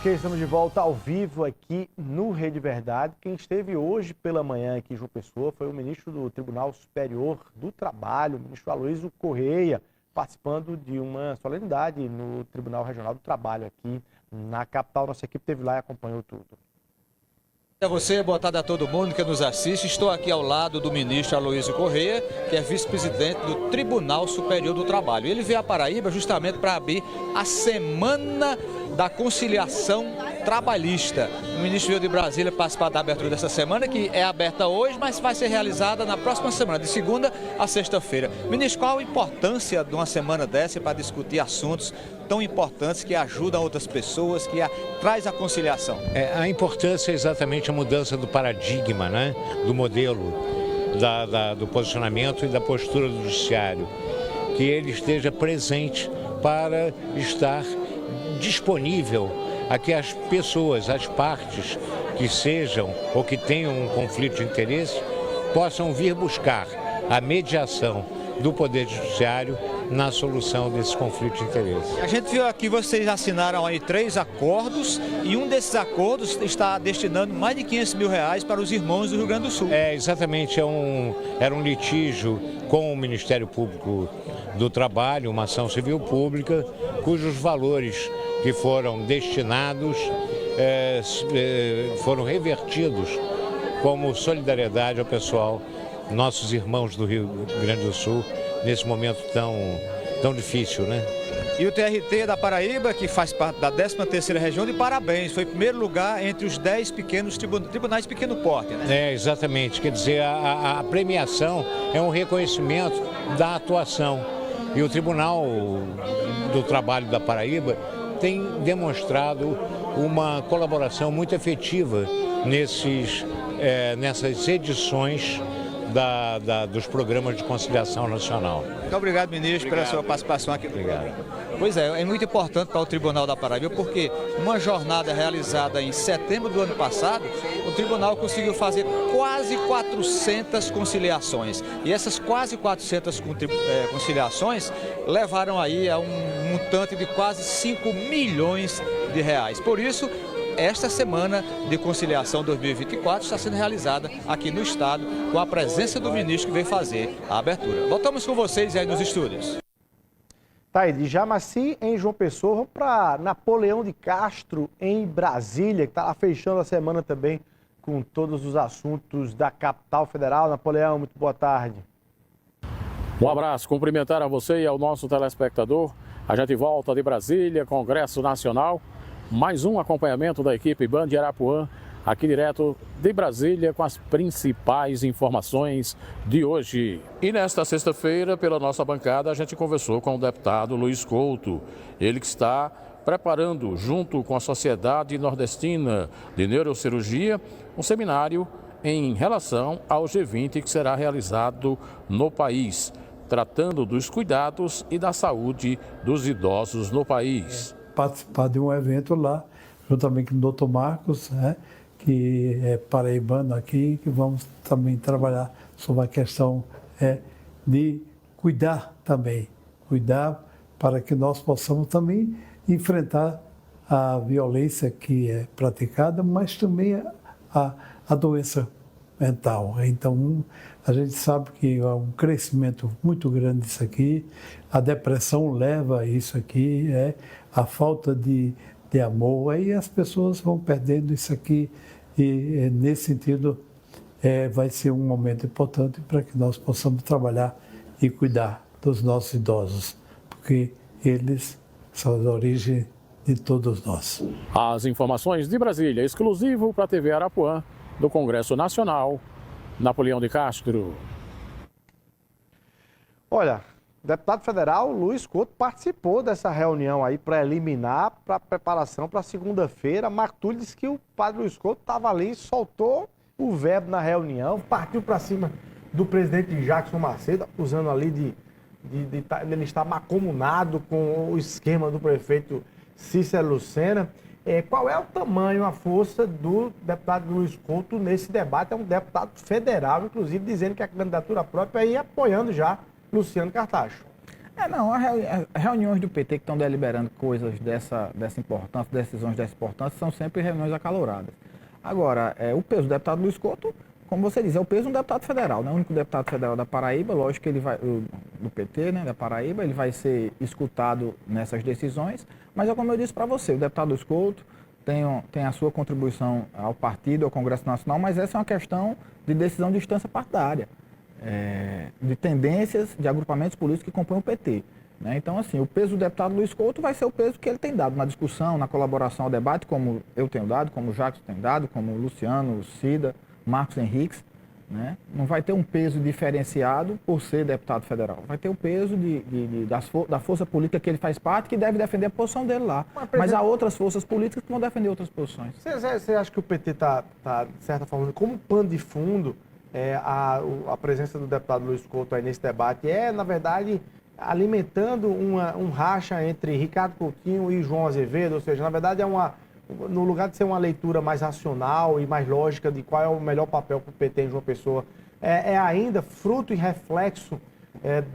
Ok, estamos de volta ao vivo aqui no Rede Verdade. Quem esteve hoje pela manhã aqui em João Pessoa foi o ministro do Tribunal Superior do Trabalho, o ministro Aloysio Correia, participando de uma solenidade no Tribunal Regional do Trabalho aqui na capital. Nossa equipe esteve lá e acompanhou tudo. A você, boa tarde a todo mundo que nos assiste. Estou aqui ao lado do ministro Aloysio Correia, que é vice-presidente do Tribunal Superior do Trabalho. Ele veio à Paraíba justamente para abrir a Semana da Conciliação Trabalhista. O ministro veio de Brasília participar da abertura dessa semana, que é aberta hoje, mas vai ser realizada na próxima semana, de segunda a sexta-feira. Ministro, qual a importância de uma semana dessa para discutir assuntos tão importantes que ajudam outras pessoas, que traz a conciliação? A importância é exatamente a mudança do paradigma, né? Do modelo, do posicionamento e da postura do judiciário. Que ele esteja presente para estar disponível a que as pessoas, as partes que sejam ou que tenham um conflito de interesse possam vir buscar a mediação do Poder Judiciário na solução desse conflito de interesse. A gente viu aqui, vocês assinaram aí 3 acordos e um desses acordos está destinando mais de R$500 mil para os irmãos do Rio Grande do Sul. Exatamente, era um litígio com o Ministério Público do Trabalho, uma ação civil pública, cujos valores que foram destinados foram revertidos como solidariedade ao pessoal, nossos irmãos do Rio Grande do Sul, nesse momento tão difícil, né? E o TRT da Paraíba, que faz parte da 13ª região, de parabéns, foi em primeiro lugar entre os 10 pequenos tribunais de pequeno porte, né? Exatamente, quer dizer, a premiação é um reconhecimento da atuação. E o Tribunal do Trabalho da Paraíba tem demonstrado uma colaboração muito efetiva nessas edições dos programas de conciliação nacional. Muito obrigado, ministro, pela sua participação aqui. Obrigado. Pois é muito importante para o Tribunal da Paraíba, porque uma jornada realizada em setembro do ano passado, o Tribunal conseguiu fazer quase 400 conciliações. E essas quase 400 conciliações levaram aí a um montante de quase R$5 milhões. Por isso, esta Semana de Conciliação 2024 está sendo realizada aqui no estado, com a presença do ministro que veio fazer a abertura. Voltamos com vocês aí nos estúdios. Tá aí, de Jamaci, em João Pessoa, vamos para Napoleão de Castro, em Brasília, que está lá fechando a semana também com todos os assuntos da capital federal. Napoleão, muito boa tarde. Um abraço, cumprimentar a você e ao nosso telespectador. A gente volta de Brasília, Congresso Nacional. Mais um acompanhamento da equipe Band de Arapuã, aqui direto de Brasília, com as principais informações de hoje. E nesta sexta-feira, pela nossa bancada, a gente conversou com o deputado Luiz Couto. Ele que está preparando, junto com a Sociedade Nordestina de Neurocirurgia, um seminário em relação ao G20 que será realizado no país, tratando dos cuidados e da saúde dos idosos no país. Participar de um evento lá, juntamente com o Dr. Marcos, que é paraibano aqui, que vamos também trabalhar sobre a questão de cuidar também, cuidar para que nós possamos também enfrentar a violência que é praticada, mas também a doença mental. Então, a gente sabe que há um crescimento muito grande disso aqui, a depressão leva a isso aqui, a falta de amor, aí as pessoas vão perdendo isso aqui e nesse sentido vai ser um momento importante para que nós possamos trabalhar e cuidar dos nossos idosos, porque eles são a origem de todos nós. As informações de Brasília, exclusivo para a TV Arapuã, do Congresso Nacional, Napoleão de Castro. Olha, o deputado federal Luiz Couto participou dessa reunião aí preliminar para preparação para segunda-feira. Marco Túlio disse que o padre Luiz Couto estava ali, soltou o verbo na reunião, partiu para cima do presidente Jackson Macedo, acusando ali de ele estar macumunado com o esquema do prefeito Cícero Lucena. Qual é o tamanho, a força do deputado Luiz Couto nesse debate? É um deputado federal, inclusive dizendo que a candidatura própria ia apoiando já Luciano Cartacho. As reuniões do PT que estão deliberando coisas dessa importância, decisões dessa importância, são sempre reuniões acaloradas. Agora, o peso do deputado Luiz Couto, como você diz, é o peso de um deputado federal, né? O único deputado federal da Paraíba, lógico que ele vai, do PT, né, da Paraíba, ele vai ser escutado nessas decisões, mas é como eu disse para você, o deputado Luiz Couto tem a sua contribuição ao partido, ao Congresso Nacional, mas essa é uma questão de decisão de instância partidária, de tendências de agrupamentos políticos que compõem o PT. Né? Então, assim, o peso do deputado Luiz Couto vai ser o peso que ele tem dado na discussão, na colaboração ao debate, como eu tenho dado, como o Jacques tem dado, como o Luciano, o Cida, Marcos Henriques. Né? Não vai ter um peso diferenciado por ser deputado federal. Vai ter o peso da força política que ele faz parte, que deve defender a posição dele lá. Mas há outras forças políticas que vão defender outras posições. Você acha que o PT está, de certa forma, como pano de fundo, a presença do deputado Luiz Couto aí nesse debate na verdade, alimentando um racha entre Ricardo Coutinho e João Azevedo? Ou seja, na verdade, no lugar de ser uma leitura mais racional e mais lógica de qual é o melhor papel para o PT em João Pessoa, ainda fruto e reflexo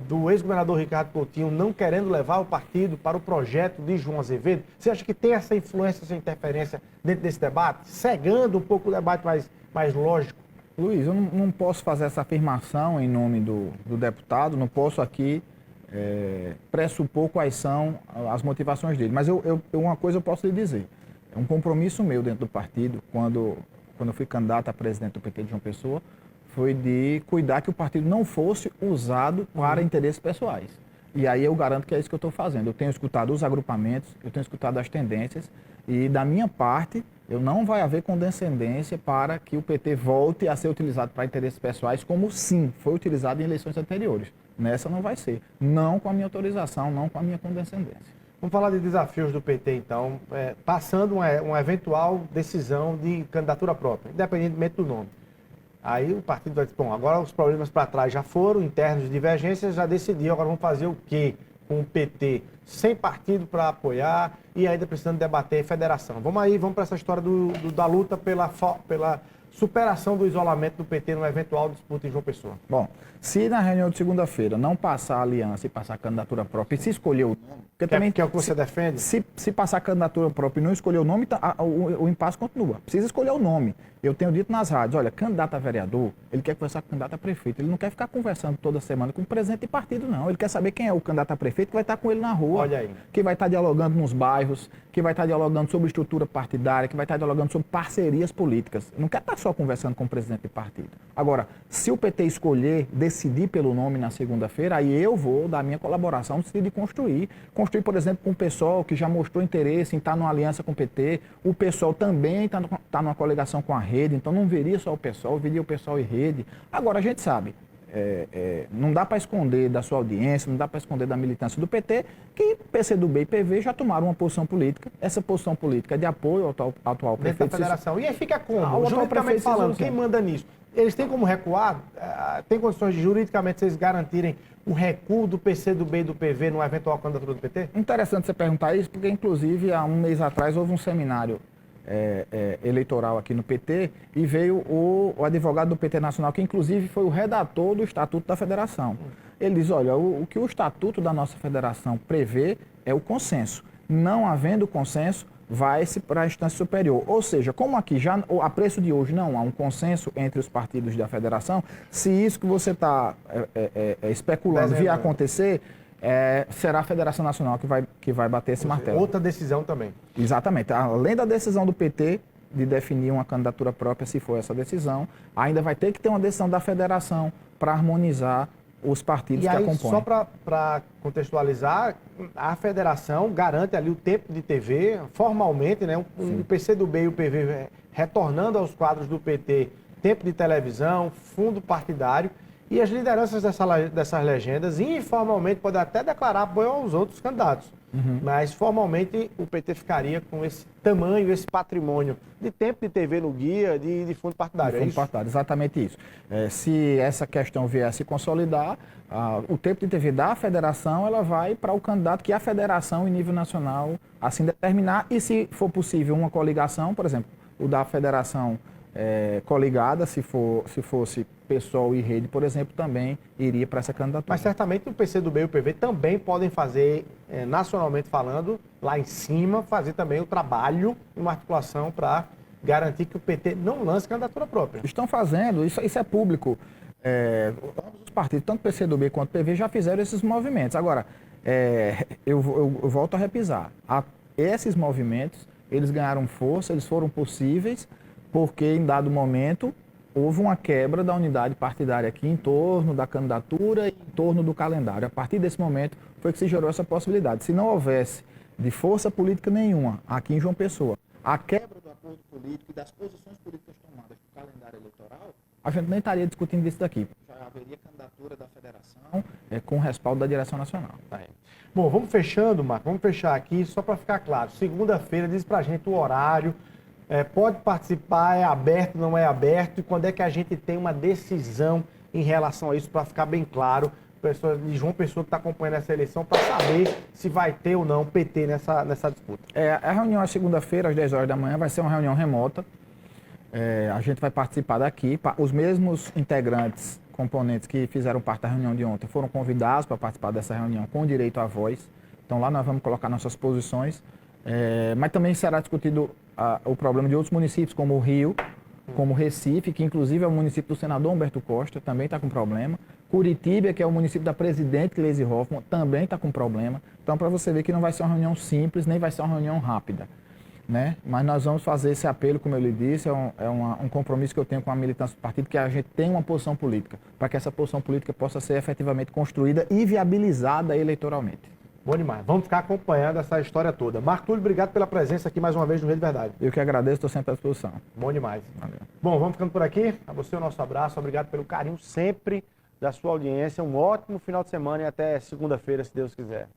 do ex-governador Ricardo Coutinho não querendo levar o partido para o projeto de João Azevedo? Você acha que tem essa influência, essa interferência dentro desse debate, cegando um pouco o debate mais lógico? Luiz, eu não posso fazer essa afirmação em nome do deputado, não posso aqui pressupor quais são as motivações dele, mas uma coisa eu posso lhe dizer. Um compromisso meu dentro do partido, quando eu fui candidato a presidente do PT de João Pessoa, foi de cuidar que o partido não fosse usado para interesses pessoais. E aí eu garanto que é isso que eu estou fazendo. Eu tenho escutado os agrupamentos, eu tenho escutado as tendências e, da minha parte, não vai haver condescendência para que o PT volte a ser utilizado para interesses pessoais, como sim foi utilizado em eleições anteriores. Nessa não vai ser. Não com a minha autorização, não com a minha condescendência. Vamos falar de desafios do PT, então, passando uma eventual decisão de candidatura própria, independentemente do nome. Aí o partido vai dizer, bom, agora os problemas para trás já foram, internos de divergências, já decidiu, agora vamos fazer o quê com o PT? Sem partido para apoiar e ainda precisando debater federação. Vamos para essa história da luta pela superação do isolamento do PT numa eventual disputa em João Pessoa. Bom, se na reunião de segunda-feira não passar a aliança e passar a candidatura própria e se escolher o nome... Que é o que você defende? Se passar a candidatura própria e não escolher o nome, o impasse continua. Precisa escolher o nome. Eu tenho dito nas rádios, olha, candidato a vereador, ele quer conversar com o candidato a prefeito. Ele não quer ficar conversando toda semana com o presidente de partido, não. Ele quer saber quem é o candidato a prefeito que vai estar com ele na rua. Olha aí. Que vai estar dialogando nos bairros, que vai estar dialogando sobre estrutura partidária, que vai estar dialogando sobre parcerias políticas. Não quer estar só conversando com o presidente de partido. Agora, se o PT escolher, decidir pelo nome na segunda-feira, aí eu vou dar minha colaboração, decidir construir. Construir, por exemplo, com o PSOL, que já mostrou interesse em estar numa aliança com o PT. O PSOL também está numa coligação com a Rede, então não veria só o PSOL, veria o PSOL e Rede. Agora, a gente sabe, não dá para esconder da sua audiência, não dá para esconder da militância do PT, que PCdoB e PV já tomaram uma posição política. Essa posição política é de apoio ao atual prefeito. Dentro da federação. E aí fica como? Juridicamente falando, quem manda nisso? Eles têm como recuar? Tem condições de juridicamente vocês garantirem o recuo do PCdoB e do PV numa eventual candidatura do PT? Interessante você perguntar isso, porque inclusive há um mês atrás houve um seminário eleitoral aqui no PT e veio o advogado do PT Nacional, que inclusive foi o redator do Estatuto da Federação. Ele diz, olha, o que o Estatuto da nossa Federação prevê é o consenso. Não havendo consenso, vai-se para a instância superior. Ou seja, como aqui já a preço de hoje não há um consenso entre os partidos da federação, se isso que você está especulando vier a acontecer, será a Federação Nacional que vai bater esse martelo. Outra decisão também. Exatamente. Além da decisão do PT de definir uma candidatura própria, se for essa decisão, ainda vai ter que ter uma decisão da federação para harmonizar os partidos que acompanham. Só para contextualizar, a federação garante ali o tempo de TV, formalmente, né? O PCdoB e o PV retornando aos quadros do PT, tempo de televisão, fundo partidário, e as lideranças dessas legendas, informalmente, podem até declarar apoio aos outros candidatos. Mas, formalmente, o PT ficaria com esse tamanho, esse patrimônio de tempo de TV no guia, de fundo partidário. Fundo partidário, exatamente isso. Se essa questão vier a se consolidar, o tempo de TV da federação ela vai para o candidato que a federação, em nível nacional, assim determinar. E, se for possível, uma coligação, por exemplo, o da federação coligada, se fosse PSOL e Rede, por exemplo, também iria para essa candidatura. Mas certamente o PCdoB e o PV também podem fazer, nacionalmente falando, lá em cima, fazer também o trabalho e uma articulação para garantir que o PT não lance candidatura própria. Estão fazendo, isso é público. Ambos os partidos, tanto PCdoB quanto PV, já fizeram esses movimentos. Agora, eu volto a repisar. Esses movimentos, eles ganharam força, eles foram possíveis, porque em dado momento houve uma quebra da unidade partidária aqui em torno da candidatura e em torno do calendário. A partir desse momento foi que se gerou essa possibilidade. Se não houvesse de força política nenhuma aqui em João Pessoa, a quebra do acordo político e das posições políticas tomadas no calendário eleitoral, a gente nem estaria discutindo isso daqui. Já haveria candidatura da federação com respaldo da direção nacional. Bom, vamos fechando, Marco, vamos fechar aqui só para ficar claro. Segunda-feira, diz para a gente o horário, pode participar, é aberto, não é aberto, e quando é que a gente tem uma decisão em relação a isso, para ficar bem claro, pessoas de João Pessoa que está acompanhando essa eleição, para saber se vai ter ou não PT nessa disputa. A reunião é segunda-feira, às 10 horas da manhã, vai ser uma reunião remota. A gente vai participar daqui. Os mesmos integrantes, componentes que fizeram parte da reunião de ontem, foram convidados para participar dessa reunião com direito à voz. Então lá nós vamos colocar nossas posições. Mas também será discutido o problema de outros municípios, como o Rio, como Recife, que inclusive é o município do senador Humberto Costa, também está com problema. Curitiba, que é o município da presidente Gleisi Hoffmann, também está com problema. Então, para você ver que não vai ser uma reunião simples, nem vai ser uma reunião rápida, né? Mas nós vamos fazer esse apelo, como eu lhe disse, um compromisso que eu tenho com a militância do partido, que a gente tem uma posição política, para que essa posição política possa ser efetivamente construída e viabilizada eleitoralmente. Bom demais. Vamos ficar acompanhando essa história toda. Marco Túlio, obrigado pela presença aqui mais uma vez no Rede Verdade. Eu que agradeço, estou sempre à disposição. Bom demais. Valeu. Bom, vamos ficando por aqui. A você o nosso abraço. Obrigado pelo carinho sempre da sua audiência. Um ótimo final de semana e até segunda-feira, se Deus quiser.